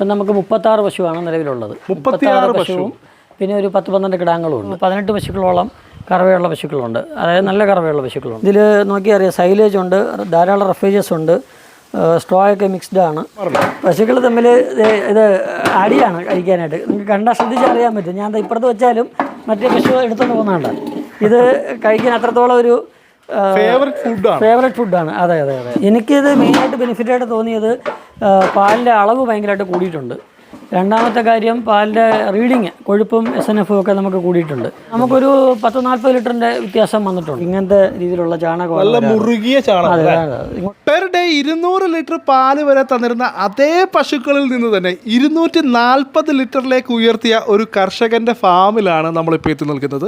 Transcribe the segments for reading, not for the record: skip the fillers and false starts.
ഇപ്പം നമുക്ക് 36 പശുവാണ് നിലവിലുള്ളത്. 36 പശുവും പിന്നെ ഒരു 10-12 കിടാങ്ങളും ഉണ്ട്. 18 പശുക്കളോളം കറവയുള്ള പശുക്കളുണ്ട്. അതായത് നല്ല കറവയുള്ള പശുക്കളുണ്ട്. ഇതിൽ നോക്കിയാൽ അറിയാം, സൈലേജ് ഉണ്ട്, ധാരാളം റഫേജസ് ഉണ്ട്, സ്ട്രോ ഒക്കെ മിക്സ്ഡ് ആണ്. പശുക്കൾ തമ്മിൽ ഇത് അടിയാണ് കഴിക്കാനായിട്ട്. നിങ്ങൾക്ക് കണ്ടാൽ ശ്രദ്ധിച്ചറിയാൻ പറ്റും. ഞാൻ ഇപ്പുറത്ത് വെച്ചാലും മറ്റേ പശു എടുത്തുകൊണ്ട് പോകുന്നതാണ്. ഇത് കഴിക്കാൻ അത്രത്തോളം ഒരു ഫേവറേറ്റ് ഫുഡാണ്. അതെ അതെ അതെ. എനിക്കിത് മെയിനായിട്ട് ബെനിഫിറ്റായിട്ട് തോന്നിയത് പാലിൻ്റെ അളവ് ഭയങ്കരമായിട്ട് കൂടിയിട്ടുണ്ട്. രണ്ടാമത്തെ കാര്യം, പാലിൻ്റെ റീഡിങ്, കൊഴുപ്പും SNF ഒക്കെ നമുക്ക് കൂടിയിട്ടുണ്ട്. നമുക്കൊരു 10-40 ലിറ്ററിൻ്റെ വ്യത്യാസം വന്നിട്ടുണ്ട്. ഇങ്ങനത്തെ രീതിയിലുള്ള ചാണകം, നല്ല മുറുകിയ ചാണകം. പെർ ഡേ 200 ലിറ്റർ പാല് വരെ തന്നിരുന്ന അതേ പശുക്കളിൽ നിന്ന് തന്നെ 240 ലിറ്ററിലേക്ക് ഉയർത്തിയ ഒരു കർഷകൻ്റെ ഫാമിലാണ് നമ്മളിപ്പോൾ എത്തി നിൽക്കുന്നത്.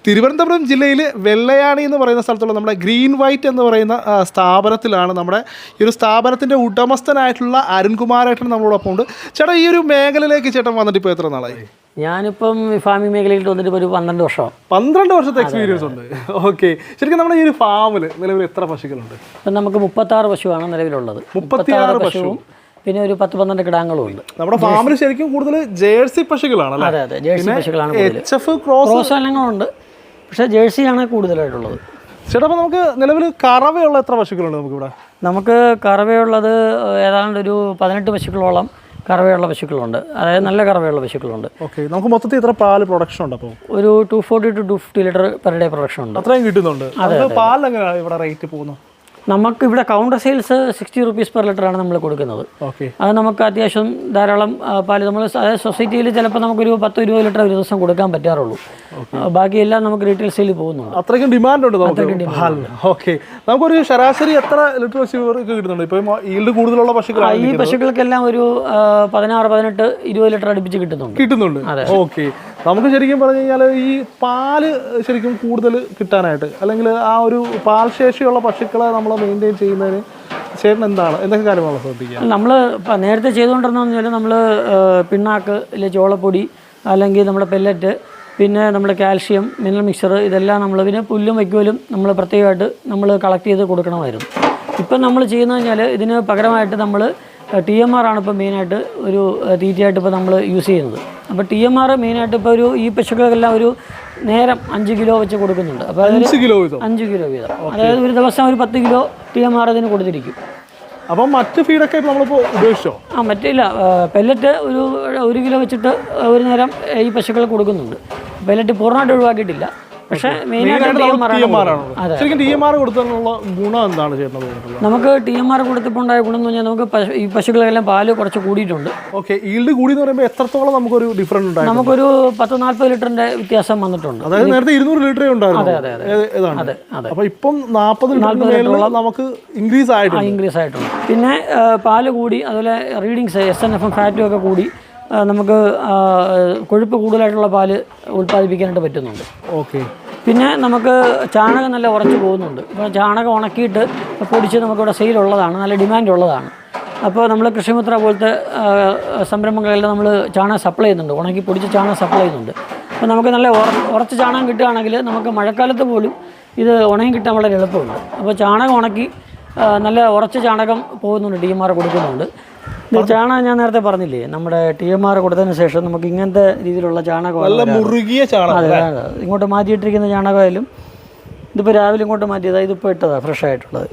തിരുവനന്തപുരം ജില്ലയിൽ വെള്ളയാണി എന്ന് പറയുന്ന സ്ഥലത്തുള്ള നമ്മുടെ ഗ്രീൻ വൈറ്റ് എന്ന് പറയുന്ന സ്ഥാപനത്തിലാണ്. നമ്മുടെ ഈ ഒരു സ്ഥാപനത്തിൻ്റെ ഉടമസ്ഥനായിട്ടുള്ള അരുൺകുമാരേട്ടൻ നമ്മളോടൊപ്പം ഉണ്ട്. ചേട്ടാ, ഈ ഒരു മേഖലയിലേക്ക് ചേട്ടൻ വന്നിട്ട് ഇപ്പോൾ എത്ര നാളായി? ഞാനിപ്പം ഫാമിംഗ് മേഖലയിൽ വന്നിട്ട് ഒരു 12 വർഷം. 12 വർഷത്തെ എക്സ്പീരിയൻസ് ഉണ്ട്. ഓക്കെ. ശരിക്കും നമ്മുടെ ഈ ഒരു ഫാമിൽ നിലവിൽ എത്ര പശുക്കളുണ്ട്? ഇപ്പം നമുക്ക് 36 പശുവാണ് നിലവിലുള്ളത്. 36 പശുവും പിന്നെ ഒരു 10-12 കിടാങ്ങളും ഉണ്ട്. നമ്മുടെ ഫാമിൽ ശരിക്കും കൂടുതൽ ജേഴ്സി പശുക്കളാണ്. അതെ അതെ, ജേഴ്സി പശുക്കളാണ്. HF ക്രോസ് എണ്ണങ്ങളുണ്ട്, പക്ഷേ ജേഴ്സിയാണ് കൂടുതലായിട്ടുള്ളത്. ചേട്ടാ, അപ്പോൾ നമുക്ക് നിലവിൽ കറവയുള്ള എത്ര പശുക്കളുണ്ട് നമുക്കിവിടെ? നമുക്ക് കറവയുള്ളത് ഏതാണ്ട് ഒരു 18 പശുക്കളോളം കറവയുള്ള പശുക്കളുണ്ട്. അതായത് നല്ല കറവയുള്ള പശുക്കളുണ്ട്. ഓക്കെ. നമുക്ക് മൊത്തത്തിൽ എത്ര പാല് പ്രൊഡക്ഷൻ ഉണ്ട്? അപ്പോൾ ഒരു 240 to 250 litre per day production ഉണ്ട്. അത്രയും കിട്ടുന്നുണ്ട്. പാലിന് എങ്ങനെയാണ് ഇവിടെ റേറ്റ് പോകുന്നത്? നമുക്ക് ഇവിടെ കൗണ്ടർ സെയിൽസ് 60 റുപ്പീസ് പെർ ലിറ്ററാണ് നമ്മൾ കൊടുക്കുന്നത്. അത് നമുക്ക് അത്യാവശ്യം ധാരാളം പാല് നമ്മൾ അതായത് സൊസൈറ്റിയിൽ ചിലപ്പോൾ നമുക്കൊരു 10-20 ലിറ്റർ ഒരു ദിവസം കൊടുക്കാൻ പറ്റാറുള്ളൂ. ബാക്കിയെല്ലാം നമുക്ക് റീറ്റെയിൽ സെയിൽ പോകുന്നുണ്ട്. അത്രയ്ക്കും ഡിമാൻഡ് ഉണ്ട് നമുക്ക്. ഓക്കെ. നമുക്കൊരു ശരാശരി എത്ര ലിറ്റർ കിട്ടുന്നുണ്ട്? ഇപ്പം ഈൽഡ് കൂടുതലുള്ള പശുക്കളാണ്. ഈ പശുക്കൾക്കെല്ലാം ഒരു 16, 18, 20 ലിറ്റർ അടുപ്പിച്ച് കിട്ടുന്നുണ്ട്. ഓക്കെ. നമുക്ക് ശരിക്കും പറഞ്ഞു കഴിഞ്ഞാൽ ഈ പാല് ശരിക്കും കൂടുതൽ കിട്ടാനായിട്ട്, അല്ലെങ്കിൽ ആ ഒരു പാൽ ശേഷിയുള്ള പശുക്കളെ നമ്മൾ മെയിൻറ്റെയിൻ ചെയ്യുന്നതിന് ചേട്ടൻ എന്തൊക്കെ കാര്യമാണ് ശ്രദ്ധിക്കുക? നമ്മൾ നേരത്തെ ചെയ്തുകൊണ്ടിരുന്നതെന്ന് വെച്ചാൽ നമ്മൾ പിണ്ണാക്ക്, ഇല്ല ചോളപ്പൊടി, അല്ലെങ്കിൽ നമ്മുടെ പെല്ലറ്റ്, പിന്നെ നമ്മുടെ കാൽഷ്യം, മിനറൽ മിക്സർ, ഇതെല്ലാം നമ്മൾ പിന്നെ പുല്ലും വയ്ക്കലും നമ്മൾ പ്രത്യേകമായിട്ട് നമ്മൾ കളക്ട് ചെയ്ത് കൊടുക്കണമായിരുന്നു. ഇപ്പം നമ്മൾ ചെയ്യുന്നത് വെച്ചാൽ ഇതിന് പകരമായിട്ട് നമ്മൾ TMR ആണ് ഇപ്പോൾ മെയിനായിട്ട് ഒരു തീറ്റയായിട്ട് ഇപ്പോൾ നമ്മൾ യൂസ് ചെയ്യുന്നത്. അപ്പോൾ TMR മെയിനായിട്ട് ഇപ്പോൾ ഈ പശുക്കൾക്കെല്ലാം ഒരു നേരം 5 കിലോ വെച്ച് കൊടുക്കുന്നുണ്ട്. അപ്പോൾ 5 കിലോ വീതം, അതായത് ഒരു ദിവസം ഒരു 10 കിലോ TMR അതിന് കൊടുത്തിരിക്കും. അപ്പം മറ്റ് ഫീഡൊക്കെ നമ്മളിപ്പോൾ ഉപയോഗിച്ചോ? മറ്റില്ല, പെല്ലറ്റ് ഒരു 1 കിലോ വെച്ചിട്ട് ഒരു നേരം ഈ പശുക്കൾ കൊടുക്കുന്നുണ്ട്. പെല്ലറ്റ് പൂർണ്ണമായിട്ട് ഒഴിവാക്കിയിട്ടില്ല, പക്ഷേ മെയിനായിട്ട് TMR കൊടുത്തതിനുള്ള ഗുണം എന്താണ് ചെയ്യുന്നത്? നമുക്ക് TMR കൊടുത്തപ്പോൾ ഉണ്ടായ ഗുണം എന്ന് പറഞ്ഞാൽ നമുക്ക് ഈ പശുക്കളെല്ലാം പാല് കുറച്ച് കൂടിയിട്ടുണ്ട്. ഓക്കെ. ഈൽഡ് കൂടി എന്ന് പറയുമ്പോൾ എത്രത്തോളം നമുക്കൊരു ഡിഫറൻസ് ഉണ്ടായി? നമുക്കൊരു 10-40 ലിറ്ററിന്റെ വ്യത്യാസം വന്നിട്ടുണ്ട്. അതായത് നേരത്തെ 200 ലിറ്ററേ ഉണ്ടായിരുന്നു. അതെ. അപ്പോൾ ഇപ്പം 40 ലിറ്ററോളം നമുക്ക് ഇൻക്രീസ് ആയിട്ടുണ്ട്. പിന്നെ പാല് കൂടി, അതുപോലെ റീഡിങ്സ്, SNF ഫാറ്റും ഒക്കെ കൂടി നമുക്ക് കൊഴുപ്പ് കൂടുതലായിട്ടുള്ള പാല് ഉൽപ്പാദിപ്പിക്കാനായിട്ട് പറ്റുന്നുണ്ട്. ഓക്കെ. പിന്നെ നമുക്ക് ചാണകം നല്ല ഉറച്ചു പോകുന്നുണ്ട്. അപ്പോൾ ചാണകം ഉണക്കിയിട്ട് പൊടിച്ച് നമുക്കിവിടെ സെയിലുള്ളതാണ്, നല്ല ഡിമാൻഡ് ഉള്ളതാണ്. അപ്പോൾ നമ്മൾ കൃഷിമിത്ര പോലത്തെ സംരംഭങ്ങളെല്ലാം നമ്മൾ ചാണകം സപ്ലൈ ചെയ്യുന്നുണ്ട്, ഉണക്കി പൊടിച്ച് ചാണകം സപ്ലൈ ചെയ്യുന്നുണ്ട്. അപ്പോൾ നമുക്ക് നല്ല ഉറച്ച ചാണകം കിട്ടുകയാണെങ്കിൽ നമുക്ക് മഴക്കാലത്ത് പോലും ഇത് ഉണങ്ങി കിട്ടാൻ വളരെ എളുപ്പമുണ്ട്. അപ്പോൾ ചാണകം ഉണക്കി നല്ല ഉറച്ച ചാണകം പോകുന്നുണ്ട്, TMR കൊടുക്കുന്നുണ്ട്. ഇത് ചാണകം ഞാൻ നേരത്തെ പറഞ്ഞില്ലേ, നമ്മുടെ TMR കൊടുത്തതിന് ശേഷം നമുക്ക് ഇങ്ങനത്തെ രീതിയിലുള്ള ചാണകം, മുറുകിയ ചാണകം, ഇങ്ങോട്ട് മാറ്റിയിട്ടിരിക്കുന്ന ചാണകമായാലും ഇതിപ്പോൾ രാവിലെ ഇങ്ങോട്ട് മാറ്റിയതാണ്, ഇതിപ്പോൾ ഇട്ടതാണ് ഫ്രഷ് ആയിട്ടുള്ളത്.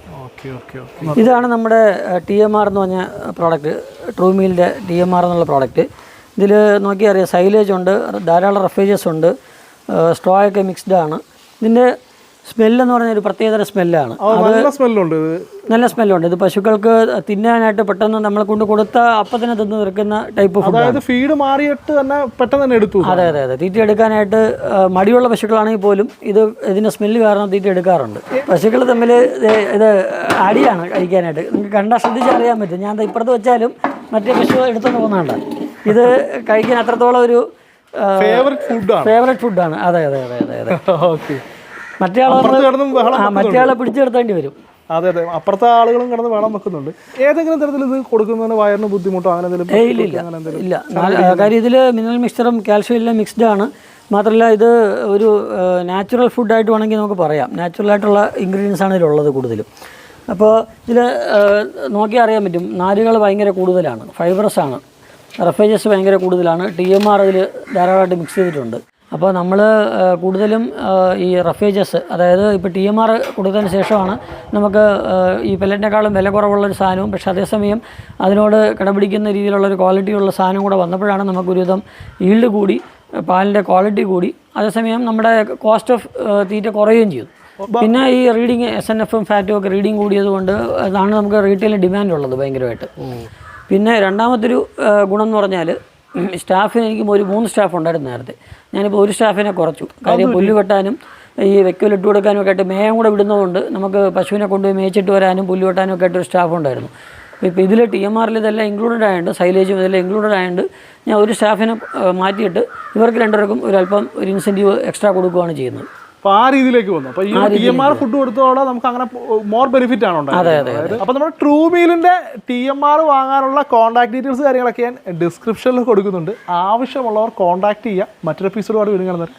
ഇതാണ് നമ്മുടെ TMR എന്ന് പറഞ്ഞ പ്രോഡക്റ്റ്, ട്രൂമീലിൻ്റെ TMR എന്നുള്ള പ്രോഡക്റ്റ്. ഇതിൽ നോക്കിയാൽ അറിയാം, സൈലേജ് ഉണ്ട്, ധാരാളം റഫേജസ് ഉണ്ട്, സ്ട്രോ ഒക്കെ മിക്സ്ഡ് ആണ്. ഇതിൻ്റെ സ്മെല്ലെന്ന് പറഞ്ഞാൽ ഒരു പ്രത്യേകതര സ്മെല്ലാണ്. നല്ല സ്മെല്ലുണ്ട്. ഇത് പശുക്കൾക്ക് തിന്നാനായിട്ട് പെട്ടെന്ന് നമ്മളെ കൊണ്ട് കൊടുത്ത അപ്പം തന്നെ തിന്ന് തീർക്കുന്ന ടൈപ്പ് ഫുഡ്. ഫീഡ് മാറിയിട്ട് തന്നെ പെട്ടെന്ന് തന്നെ എടുത്തു. അതെ. തീറ്റ എടുക്കാനായിട്ട് മടിയുള്ള പശുക്കളാണെങ്കിൽ പോലും ഇതിൻ്റെ സ്മെല്ല് കാരണം തീറ്റ എടുക്കാറുണ്ട്. പശുക്കൾ തമ്മിൽ ഇത് അടിയാണ് കഴിക്കാനായിട്ട്. നിങ്ങൾക്ക് കണ്ടാൽ ശ്രദ്ധിച്ചറിയാൻ പറ്റും. ഞാൻ ഇപ്പുറത്ത് വെച്ചാലും മറ്റേ പശു എടുത്തുകൊണ്ട് പോകുന്നതാണ്. ഇത് കഴിക്കാൻ അത്രത്തോളം ഒരു ഫേവറേറ്റ് ഫുഡാണ്. അതെ. ഓക്കെ. മറ്റേ ആളെ പിടിച്ചെടുത്തേണ്ടി വരും. അതെ. അപ്പുറത്തെ ആളുകളും കിടന്ന് വെള്ളം വെക്കുന്നുണ്ട്. ഏതെങ്കിലും തരത്തിൽ ഇത് കൊടുക്കുന്നതിന് വയറിന് ബുദ്ധിമുട്ടോ അങ്ങനെ ഇല്ല. കാര്യം ഇതിൽ മിനറൽ മിക്സ്ചറും കാൽഷ്യം എല്ലാം മിക്സ്ഡ് ആണ്. മാത്രമല്ല ഇത് ഒരു നാച്ചുറൽ ഫുഡായിട്ട് വേണമെങ്കിൽ നമുക്ക് പറയാം. നാച്ചുറലായിട്ടുള്ള ഇൻഗ്രീഡിയൻസ് ആണ് ഇതിലുള്ളത് കൂടുതലും. അപ്പോൾ ഇതിൽ നോക്കിയാൽ അറിയാൻ പറ്റും, നാരുകൾ ഭയങ്കര കൂടുതലാണ്, ഫൈബറസ് ആണ്. റഫേജസ് ഭയങ്കര കൂടുതലാണ്. TMR അതിൽ ധാരാളമായിട്ട് മിക്സ് ചെയ്തിട്ടുണ്ട്. അപ്പോൾ നമ്മൾ കൂടുതലും ഈ റഫേജസ്, അതായത് ഇപ്പോൾ TMR കൊടുത്തതിന് ശേഷമാണ് നമുക്ക് ഈ പെല്ലറ്റിനേക്കാളും വില കുറവുള്ളൊരു സാധനവും, പക്ഷേ അതേസമയം അതിനോട് കിടപിടിക്കുന്ന രീതിയിലുള്ളൊരു ക്വാളിറ്റിയുള്ള സാധനം കൂടെ വന്നപ്പോഴാണ് നമുക്കൊരുവിധം ഈൽഡ് കൂടി, പാലിൻ്റെ ക്വാളിറ്റി കൂടി, അതേസമയം നമ്മുടെ കോസ്റ്റ് ഓഫ് തീറ്റ കുറയുകയും ചെയ്തു. പിന്നെ ഈ റീഡിങ് SNF-ഉം ഫാറ്റും ഒക്കെ റീഡിങ് കൂടിയത് കൊണ്ട് അതാണ് നമുക്ക് റീറ്റെയിലിന് ഡിമാൻഡ് ഉള്ളത് ഭയങ്കരമായിട്ട്. പിന്നെ രണ്ടാമത്തൊരു ഗുണം എന്ന് പറഞ്ഞാൽ സ്റ്റാഫിന് എനിക്ക് ഒരു 3 സ്റ്റാഫ് ഉണ്ടായിരുന്നു നേരത്തെ. ഞാനിപ്പോൾ ഒരു സ്റ്റാഫിനെ കുറച്ചു. കാര്യം പുല്ല് വെട്ടാനും ഈ വെക്കലിട്ട് കൊടുക്കാനും ഒക്കെ ആയിട്ട് മേയം കൂടെ വിടുന്നതുകൊണ്ട് നമുക്ക് പശുവിനെ കൊണ്ടുപോയി മേച്ചിട്ട് വരാനും പുല്ല് വെട്ടാനും ഒക്കെ ആയിട്ട് ഒരു സ്റ്റാഫ് ഉണ്ടായിരുന്നു. ഇപ്പോൾ ഇതിൽ TMR-ൽ ഇതെല്ലാം ഇൻക്ലൂഡഡ് ആയതുകൊണ്ട്, സൈലേജും ഇതെല്ലാം ഇൻക്ലൂഡഡ് ആയതുകൊണ്ട് ഞാൻ ഒരു സ്റ്റാഫിനെ മാറ്റിയിട്ട് ഇവർക്ക് രണ്ടുപേർക്കും ഒരു ഇൻസെൻറ്റീവ് എക്സ്ട്രാ കൊടുക്കുകയാണ് ചെയ്യുന്നത്. അപ്പോൾ ആ രീതിയിലേക്ക് വന്നു. അപ്പോൾ ഈ TMR ഫുഡ് കൊടുത്തോടെ നമുക്ക് അങ്ങനെ മോർ ബെനിഫിറ്റ് ആണ് ഉണ്ടായത്. അപ്പോൾ നമ്മുടെ ട്രൂ മീലിൻ്റെ TMR വാങ്ങാനുള്ള കോൺടാക്ട് ഡീറ്റെയിൽസ് കാര്യങ്ങളൊക്കെ ഞാൻ ഡിസ്ക്രിപ്ഷനിൽ കൊടുക്കുന്നുണ്ട്. ആവശ്യമുള്ളവർ കോൺടാക്ട് ചെയ്യുക. മറ്റൊരു എപ്പിസോഡുമായിട്ട് വീണ്ടും കാണുന്നത്.